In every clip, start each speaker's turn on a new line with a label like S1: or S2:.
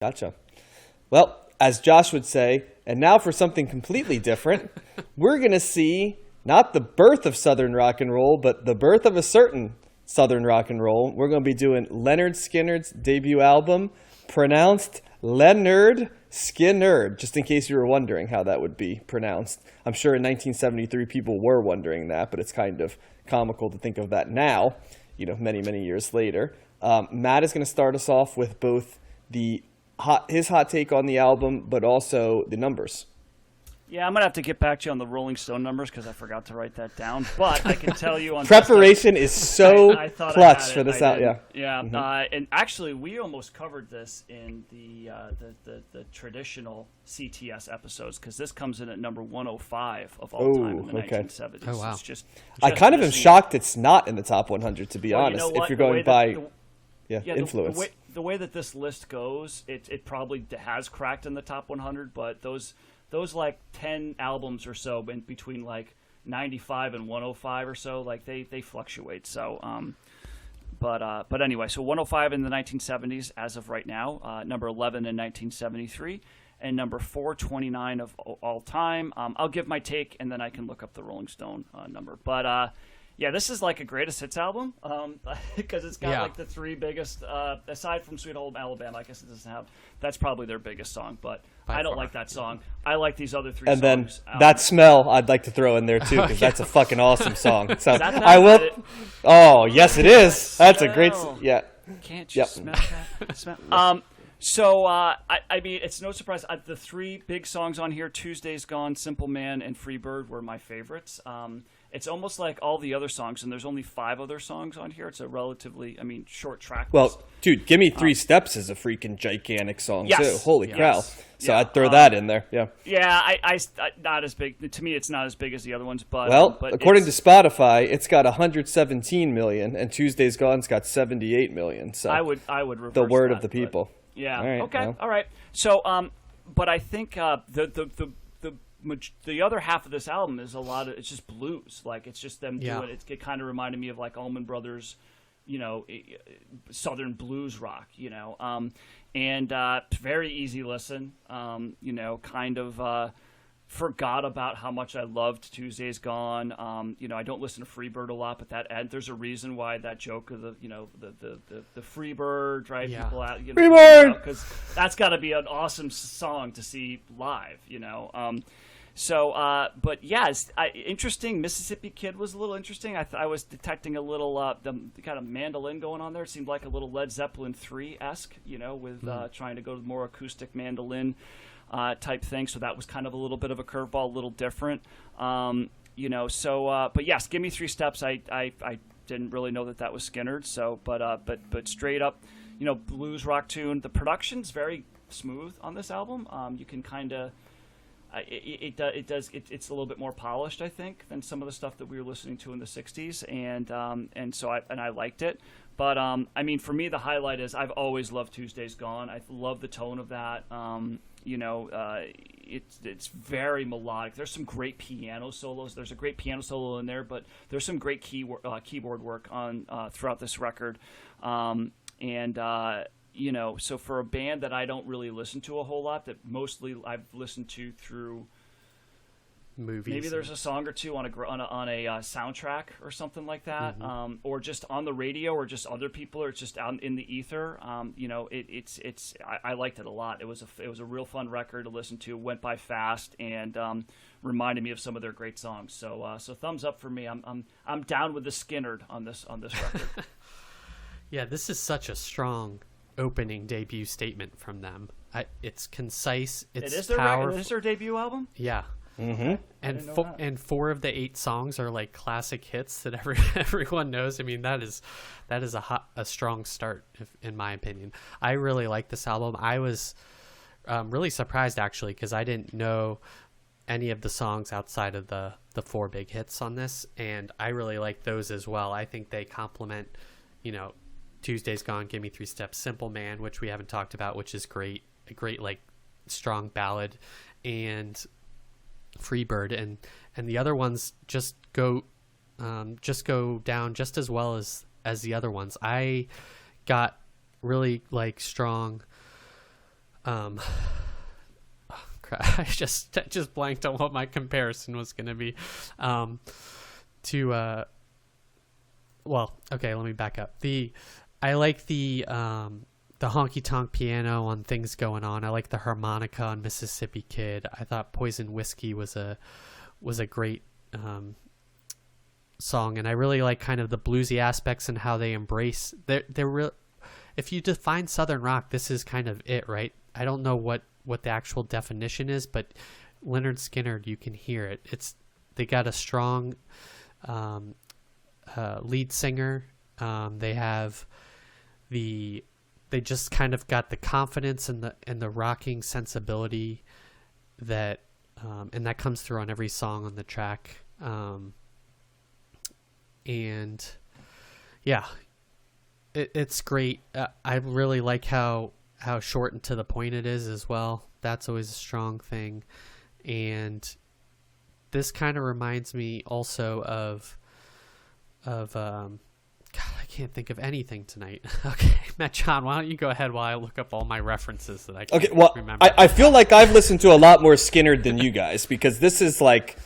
S1: Gotcha. Well, as Josh would say, and now for something completely different, we're going to see not the birth of Southern rock and roll, but the birth of a certain Southern rock and roll. We're going to be doing Lynyrd Skynyrd's debut album, pronounced Lynyrd-Skynyrd, just in case you were wondering how that would be pronounced. I'm sure in 1973 people were wondering that, but it's kind of comical to think of that now, many, many years later. Matt is going to start us off with both his hot take on the album, but also the numbers.
S2: Yeah, I'm going to have to get back to you on the Rolling Stone numbers because I forgot to write that down. But I can tell you on
S1: preparation is so clutch for this out. Yeah.
S2: Yeah. Mm-hmm. And actually, we almost covered this in the traditional CTS episodes because this comes in at number 105 of all time in the 1970s.
S3: Oh, wow.
S2: It's just
S1: I kind of am shocked it's not in the top 100, to be honest, if you're going by influence.
S2: The way that this list goes, it probably has cracked in the top 100, but those like 10 albums or so in between like 95 and 105 or so, like they fluctuate. So, but anyway, so 105 in the 1970s as of right now, number 11 in 1973, and number 429 of all time. I'll give my take and then I can look up the Rolling Stone number. But yeah, this is like a greatest hits album because it's got like the three biggest, aside from Sweet Home Alabama, I guess it doesn't have, that's probably their biggest song, but I don't like that song. I like these other three songs.
S1: And then That Smell I'd like to throw in there too because that's a fucking awesome song. So
S2: I will.
S1: Oh, yes it is. That's a great, yeah.
S2: Can't you smell that? Smell? So, I mean, it's no surprise. The three big songs on here, Tuesday's Gone, Simple Man, and Free Bird, were my favorites. It's almost like all the other songs, and there's only 5 other songs on here. It's a relatively, short track list.
S1: Well, dude, Give Me 3 Steps is a freaking gigantic song, too. Holy cow. So
S2: Yeah.
S1: I'd throw that in there, yeah.
S2: Yeah, I not as big. To me, it's not as big as the other ones. But
S1: according to Spotify, it's got 117 million, and Tuesday's Gone's got 78 million. So
S2: I would reverse
S1: the word
S2: that,
S1: of the people.
S2: Yeah.
S1: All right,
S2: okay.
S1: well.
S2: All right. So, but I think the other half of this album is it's just blues. Like it's just them doing it. It kind of reminded me of like Allman Brothers, Southern blues rock. And very easy listen. Kind of forgot about how much I loved Tuesday's Gone. I don't listen to Freebird a lot, but there's a reason why that joke of the Freebird drive people out.
S1: Freebird,
S2: because that's got to be an awesome song to see live. But yeah, interesting. Mississippi Kid was a little interesting. I was detecting a little the kind of mandolin going on there. It seemed like a little Led Zeppelin 3-esque, with trying to go to more acoustic mandolin type thing. So that was kind of a little bit of a curveball, a little different. But yes, Give Me 3 Steps. I didn't really know that was Skynyrd. So, but straight up, blues rock tune. The production's very smooth on this album. You can kind of. It's a little bit more polished, I think, than some of the stuff that we were listening to in the '60s, and so I liked it. But for me, the highlight is I've always loved Tuesday's Gone. I love the tone of that. It's very melodic. There's some great piano solos. There's a great piano solo in there, but there's some great keyboard work on throughout this record, so for a band that I don't really listen to a whole lot, that mostly I've listened to through
S3: movies,
S2: maybe there's a song or two on a soundtrack or something like that, or just on the radio, or just other people, or it's just out in the ether. I liked it a lot. It was a real fun record to listen to. Went by fast and reminded me of some of their great songs. So thumbs up for me. I'm down with the Skynyrd on this record.
S3: Yeah, this is such a strong opening debut statement from them. It's concise. It's powerful.
S2: It is their debut album.
S3: Yeah, and 4 of the 8 songs are like classic hits that everyone knows. I mean, that is a strong start, in my opinion. I really like this album. I was really surprised actually because I didn't know any of the songs outside of the 4 big hits on this, and I really like those as well. I think they complement, Tuesday's Gone, Give Me 3 Steps, Simple Man, which we haven't talked about, which is great, a great like strong ballad, and Freebird, and the other ones just go down just as well as the other ones. I got really like strong I just blanked on what my comparison was going to be. Well, okay, let me back up. I like the honky tonk piano on Things Going On. I like the harmonica on Mississippi Kid. I thought Poison Whiskey was a great song, and I really like kind of the bluesy aspects and how they embrace. They're real. If you define Southern rock, this is kind of it, right? I don't know what the actual definition is, but Lynyrd Skynyrd, you can hear it. They got a strong lead singer. They just kind of got the confidence and the rocking sensibility that and that comes through on every song on the track. And yeah, it's great. I really like how short and to the point it is as well. That's always a strong thing. And this kind of reminds me also of God, I can't think of anything tonight. Okay, Matt John, why don't you go ahead while I look up all my references that I can't remember.
S1: I feel like I've listened to a lot more Skynyrd than you guys, because this is like,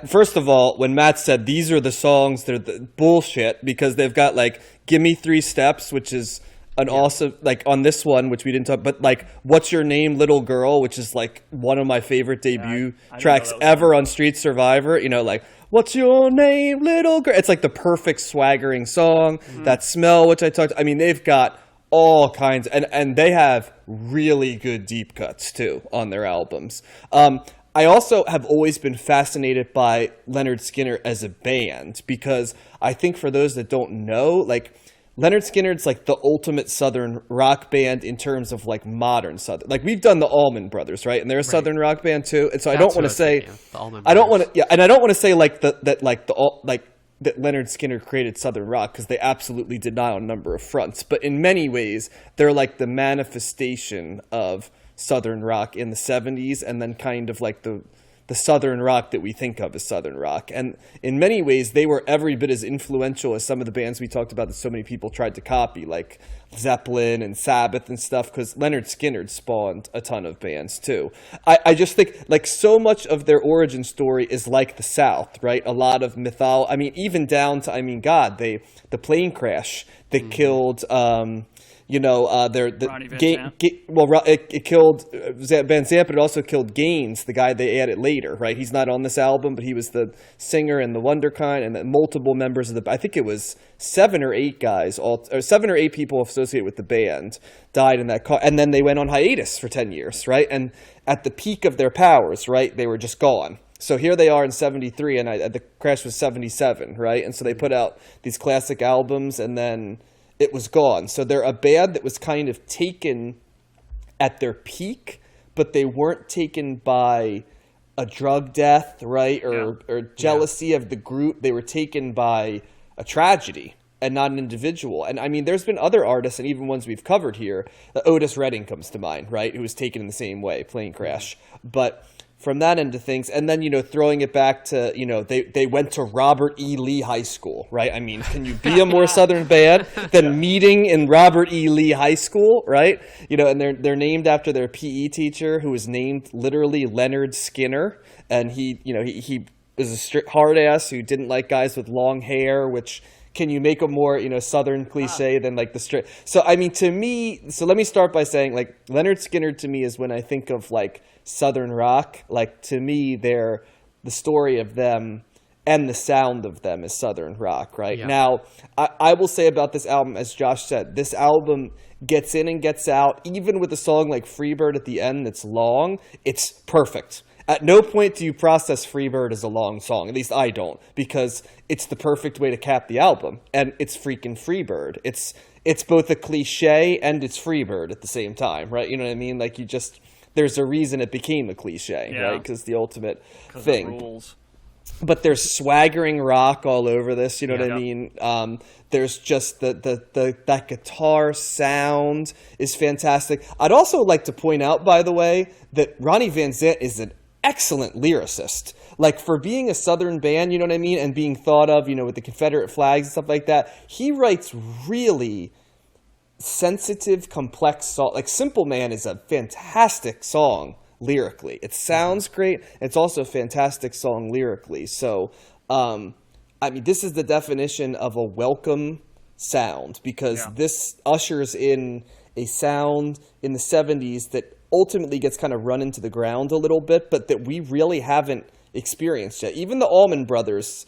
S1: first of all, when Matt said these are the songs, they're the bullshit, because they've got like Give Me 3 Steps, which is an awesome, like on this one, which we didn't talk, but like What's Your Name, Little Girl, which is like one of my favorite debut tracks ever on Street Survivor. You know, like What's Your Name, Little Girl. It's like the perfect swaggering song. That Smell, which I talked. I mean, they've got all kinds, and they have really good deep cuts too on their albums. I also have always been fascinated by Lynyrd Skynyrd as a band, because I think for those that don't know, like Lynyrd Skynyrd's like the ultimate Southern rock band in terms of like modern Southern. Like we've done the Allman Brothers, right? And they're a Southern rock band too. And so I don't want to say, I don't want to say like that Lynyrd Skynyrd created Southern rock, because they absolutely did not on a number of fronts. But in many ways, they're like the manifestation of Southern rock in the 70s, and then kind of like the Southern rock that we think of as Southern rock. And in many ways, they were every bit as influential as some of the bands we talked about that so many people tried to copy, like Zeppelin and Sabbath and stuff, because Lynyrd Skynyrd spawned a ton of bands too. I just think like so much of their origin story is like the South, right? A lot of mythology. I mean, even down to, the plane crash that killed... it killed Van Zandt, but it also killed Gaines, the guy they added later, right? He's not on this album, but he was the singer in the Wonderkind, and multiple members of I think it was 7 or 8 guys, or 7 or 8 people associated with the band died in that car, and then they went on hiatus for 10 years, right? And at the peak of their powers, right, they were just gone. So here they are in 73, and the crash was 77, right? And so they put out these classic albums, and then it was gone. So they're a band that was kind of taken at their peak, but they weren't taken by a drug death, right? Or jealousy of the group. They were taken by a tragedy and not an individual. And I mean, there's been other artists, and even ones we've covered here. Otis Redding comes to mind, right? Who was taken in the same way, plane crash. But from that end of things, and then, throwing it back to, they went to Robert E. Lee High School, right? I mean, can you be a more Southern band than meeting in Robert E. Lee High School, right? And they're named after their PE teacher, who was named literally Lynyrd Skynyrd, and he was a strict hard ass who didn't like guys with long hair, which... Can you make a more, Southern cliche than like the straight? So, I mean, to me, let me start by saying, like, Lynyrd Skynyrd to me is when I think of like Southern rock, like to me, the story of them and the sound of them is Southern rock, right? Yeah. Now, I will say about this album, as Josh said, this album gets in and gets out, even with a song like Freebird at the end that's long, it's perfect. At no point do you process Freebird as a long song. At least I don't, because it's the perfect way to cap the album. And it's freaking Freebird. It's both a cliche and it's Freebird at the same time, right? You know what I mean? Like there's a reason it became a cliche, right? Because the ultimate thing. It rules. But there's swaggering rock all over this, you know what I mean? There's just that guitar sound is fantastic. I'd also like to point out, by the way, that Ronnie Van Zant is an excellent lyricist. Like, for being a Southern band, you know what I mean, and being thought of, with the Confederate flags and stuff like that, he writes really sensitive, complex song. Like Simple Man is a fantastic song lyrically. It sounds great. It's also a fantastic song lyrically. So, I mean, this is the definition of a welcome sound, because this ushers in a sound in the 70s that ultimately gets kind of run into the ground a little bit, but that we really haven't experienced yet. Even the Allman Brothers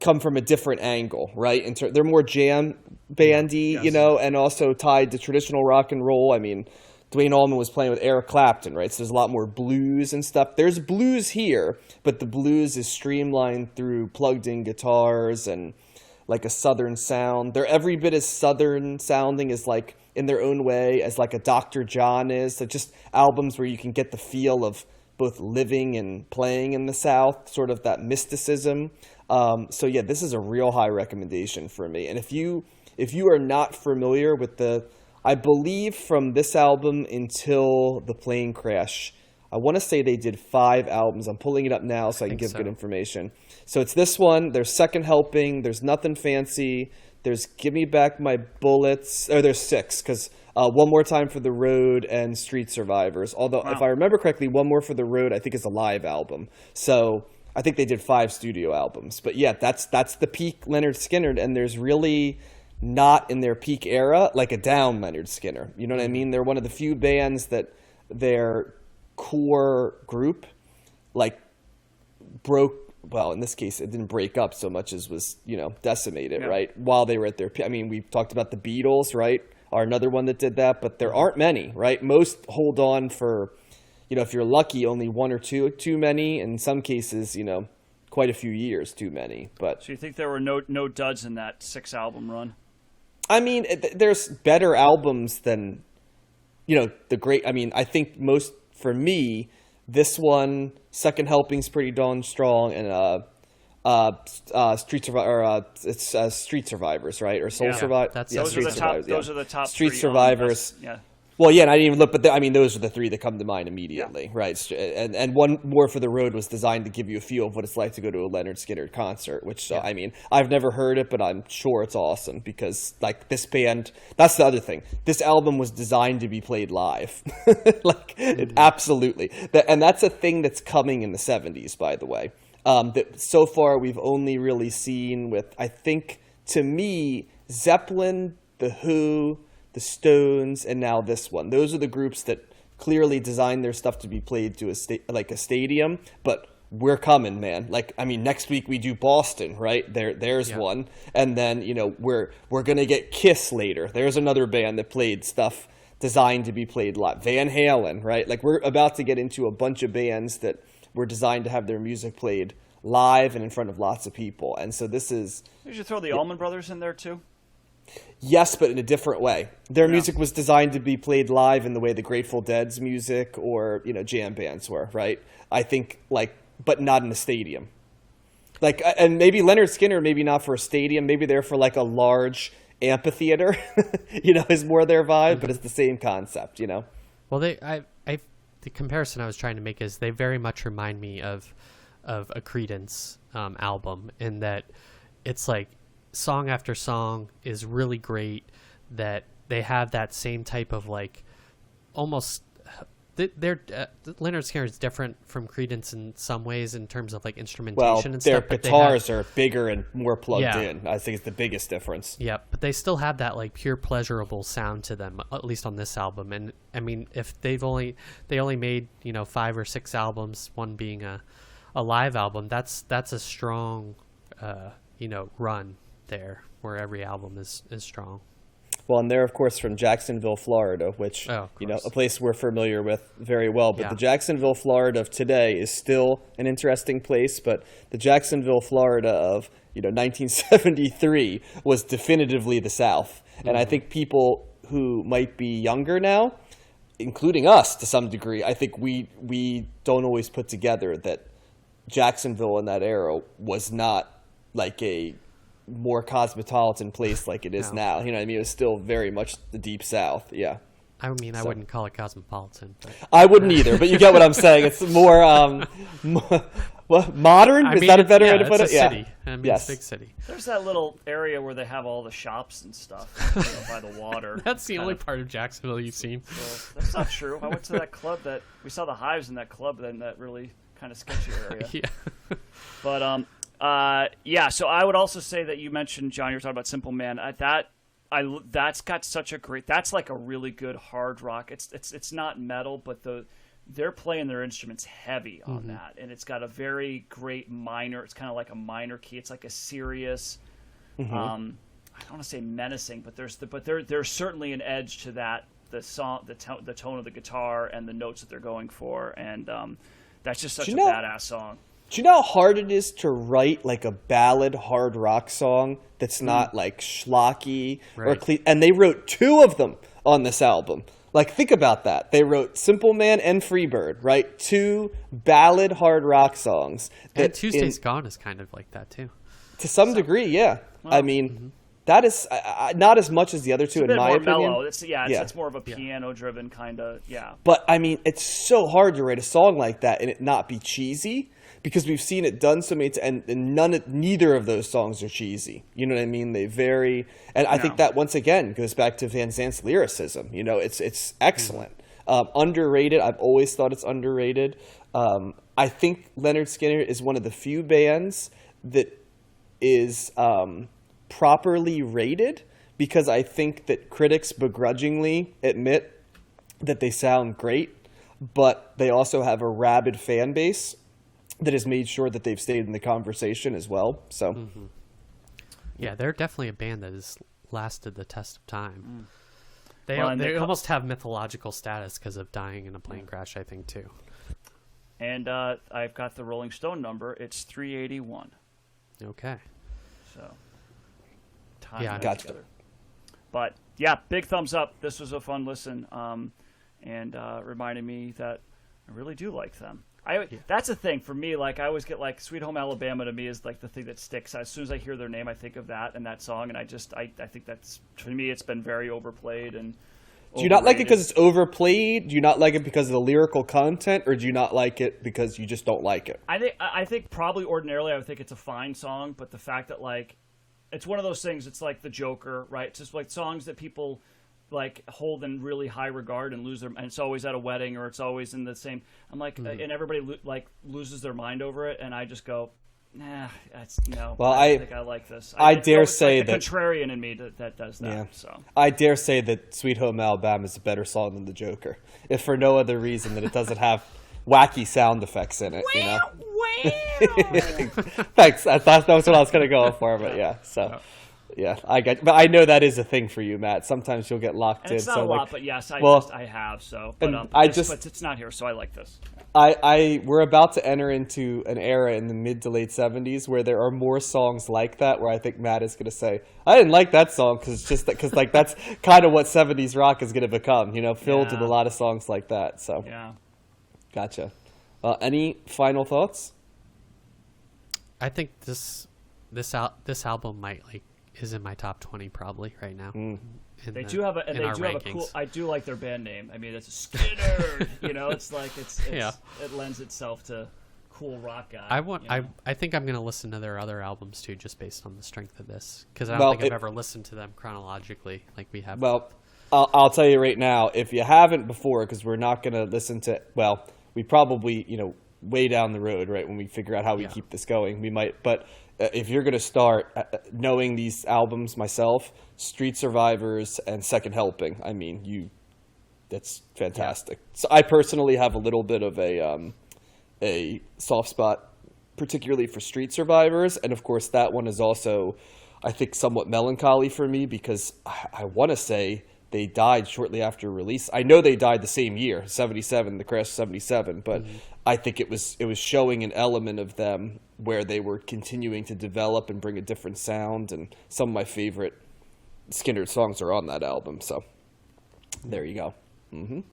S1: come from a different angle, right? They're more jam bandy, you know, and also tied to traditional rock and roll. I mean, Duane Allman was playing with Eric Clapton, right? So there's a lot more blues and stuff. There's blues here, but the blues is streamlined through plugged-in guitars and like a southern sound. They're every bit as southern sounding as, like, in their own way, as like a Dr. John is. So just albums where you can get the feel of both living and playing in the South, sort of that mysticism. So yeah, this is a real high recommendation for me. And if you are not familiar with I believe from this album until the plane crash, I want to say they did 5 albums. I'm pulling it up now so I can give good information. So it's this one. There's Second Helping. There's Nothing Fancy. There's Give Me Back My Bullets. Or there's 6, because One More Time for the Road and Street Survivors. Although, if I remember correctly, One More for the Road, I think, is a live album. So I think they did 5 studio albums. But yeah, that's the peak Lynyrd Skynyrd, and there's really not in their peak era like a down Lynyrd Skynyrd. You know what I mean? They're one of the few bands that their core group like broke. Well, in this case, it didn't break up so much as was, you know, decimated, right? While they were at their, I mean, we've talked about the Beatles, right? Are another one that did that, but there aren't many, right? Most hold on for, you know, if you're lucky, only 1 or 2 too many. In some cases, you know, quite a few years too many. But
S2: so you think there were no duds in that 6-album run?
S1: I mean, there's better albums than, you know, the great. I mean, I think most, for me, this one, Second Helping's pretty darn strong, and Street Survivors, right? Or Soul Survivors.
S2: Those are the top
S1: Street
S2: 3
S1: Survivors. Well, yeah, and I didn't even look, but I mean, those are the 3 that come to mind immediately, right? And One More for the Road was designed to give you a feel of what it's like to go to a Lynyrd Skynyrd concert, which, I mean, I've never heard it, but I'm sure it's awesome because, like, this band, that's the other thing. This album was designed to be played live. Absolutely. And that's a thing that's coming in the 70s, by the way. That so far we've only really seen with, I think, to me, Zeppelin, The Who, the Stones, and now this one. Those are the groups that clearly designed their stuff to be played to a stadium, but we're coming, man. Like, I mean, next week we do Boston, right? There's one. And then, you know, we're going to get Kiss later. There's another band that played stuff designed to be played live. Van Halen, right? Like, we're about to get into a bunch of bands that were designed to have their music played live and in front of lots of people. And so this is...
S2: You should throw the Allman Brothers in there, too.
S1: Yes, but in a different way. Their music was designed to be played live in the way the Grateful Dead's music or, you know, jam bands were, right? I think, like, but not in a stadium. Like, and maybe Lynyrd Skynyrd, maybe not for a stadium, maybe they're for, like, a large amphitheater, you know, is more their vibe, but it's the same concept, you know?
S3: Well, the comparison I was trying to make is they very much remind me of a Creedence album, in that it's like, song after song is really great, that they have that same type of, like, almost they're Lynyrd Skynyrd is different from Creedence in some ways in terms of, like, instrumentation and stuff.
S1: Their guitars are bigger and more plugged in. I think it's the biggest difference.
S3: Yeah, but they still have that, like, pure pleasurable sound to them, at least on this album. And I mean, if they only made, you know, 5 or 6 albums, one being a live album, that's a strong you know, run there, where every album is strong.
S1: Well, and they're, of course, from Jacksonville, Florida, which, you know, a place we're familiar with very well. But the Jacksonville, Florida of today is still an interesting place. But the Jacksonville, Florida of, you know, 1973 was definitively the South. And I think people who might be younger now, including us to some degree, I think we don't always put together that Jacksonville in that era was not like a more cosmopolitan place like it is now. You know what I mean? It was still very much the Deep South. Yeah.
S3: I mean, I wouldn't call it cosmopolitan. But...
S1: I wouldn't either, but you get what I'm saying. It's more Well, modern?
S3: I
S1: Is
S3: mean,
S1: that a better way to
S3: it's
S1: put
S3: a
S1: it? Yeah.
S3: city. I mean,
S1: Yes.
S3: it's a big city.
S2: There's that little area where they have all the shops and stuff by the water.
S3: That's the
S2: Kind
S3: only
S2: of-
S3: part of Jacksonville you've seen.
S2: Well, that's not true. I went to that club that we saw the hives in that club in that really kind of sketchy area.
S3: Yeah.
S2: But yeah. So I would also say that you mentioned, John, you were talking about Simple Man. That's got such a great. That's like a really good hard rock. It's not metal, but they're playing their instruments heavy on that, and it's got a very great minor. It's kind of like a minor key. It's like a serious. I don't want to say menacing, but there's certainly an edge to that. The song, the tone of the guitar, and the notes that they're going for, and that's just such a badass song.
S1: Do you know how hard it is to write like a ballad hard rock song that's not like schlocky or
S3: Right.
S1: and they wrote 2 of them on this album. Like, think about that. They wrote Simple Man and Freebird, right? 2 ballad hard rock songs.
S3: And Tuesday's Gone is kind of like that, too.
S1: To some degree, yeah. I mean, that is not as much as the other 2
S2: It's a
S1: in
S2: bit
S1: my
S2: more
S1: opinion.
S2: mellow. It's more of a piano-driven kind of,
S1: But I mean, it's so hard to write a song like that and it not be cheesy, because we've seen it done so many times, and neither of those songs are cheesy. You know what I mean? They vary, and I think that once again goes back to Van Zant's lyricism. You know, it's excellent. Underrated. I've always thought it's underrated. I think Lynyrd Skynyrd is one of the few bands that is properly rated, because I think that critics begrudgingly admit that they sound great, but they also have a rabid fan base that has made sure that they've stayed in the conversation as well. So,
S3: Yeah, they're definitely a band that has lasted the test of time. They
S2: Well, and
S3: they
S2: they
S3: almost have mythological status because of dying in a plane crash, I think, too.
S2: And I've got the Rolling Stone number. It's 381.
S3: Okay.
S2: So, time
S3: Yeah,
S2: that
S1: gotcha.
S2: together. But yeah, big thumbs up. This was a fun listen, and reminded me that I really do like them. That's a thing for me. Like, I always get like Sweet Home Alabama to me is like the thing that sticks. As soon as I hear their name, I think of that and that song, and I think that's, for me, it's been very overplayed and.
S1: do you not like it
S2: overrated.
S1: because it's overplayed? Do you not like it because of the lyrical content, or do you not like it because you just don't like it?
S2: I think probably ordinarily I would think it's a fine song, but the fact that like it's one of those things. It's like the Joker, right? It's just like songs that people like hold in really high regard and lose their. And it's always at a wedding, or it's always in the same. I'm like, and everybody like loses their mind over it, and I just go, nah, that's no.
S1: Well,
S2: I
S1: I
S2: don't think I like this.
S1: I
S2: it's
S1: dare
S2: like
S1: say
S2: the
S1: that-
S2: contrarian in me that does that.
S1: Yeah.
S2: So
S1: I dare say that Sweet Home Alabama is a better song than the Joker, if for no other reason than it doesn't have wacky sound effects in it. You know. Thanks. That was what I was going to go for, but yeah. So, yeah, but I know that is a thing for you, Matt. Sometimes you'll get locked
S2: and
S1: in.
S2: it's not
S1: so
S2: a
S1: like,
S2: lot, but yes, I have. So,
S1: And
S2: but but it's not here, so I like this.
S1: we're about to enter into an era in the mid to late 70s where there are more songs like that, where I think Matt is going to say, I didn't like that song because like that's kind of what 70s rock is going to become, you know, filled with a lot of songs like that. So,
S2: Yeah.
S1: gotcha. Any final thoughts?
S3: I think this album is in my top 20 probably right now.
S2: They do have a cool. I do like their band name. I mean, it's a SKYNYRD. You know, it's like it lends itself to cool rock guy.
S3: I think I'm gonna listen to their other albums too, just based on the strength of this, because I don't think I've ever listened to them chronologically like we have.
S1: Well, I'll tell you right now, if you haven't before, because we're not going to listen to, well, we probably, you know, way down the road, right, when we figure out how we keep this going, we might, but if you're going to start knowing these albums myself, Street Survivors and Second Helping, I mean, that's fantastic. So I personally have a little bit of a soft spot, particularly for Street Survivors, and of course that one is also, I think, somewhat melancholy for me, because I want to say they died shortly after release. I know they died the same year, 77, the crash of 77, but I think it was showing an element of them where they were continuing to develop and bring a different sound, and some of my favorite Skynyrd songs are on that album, so there you go.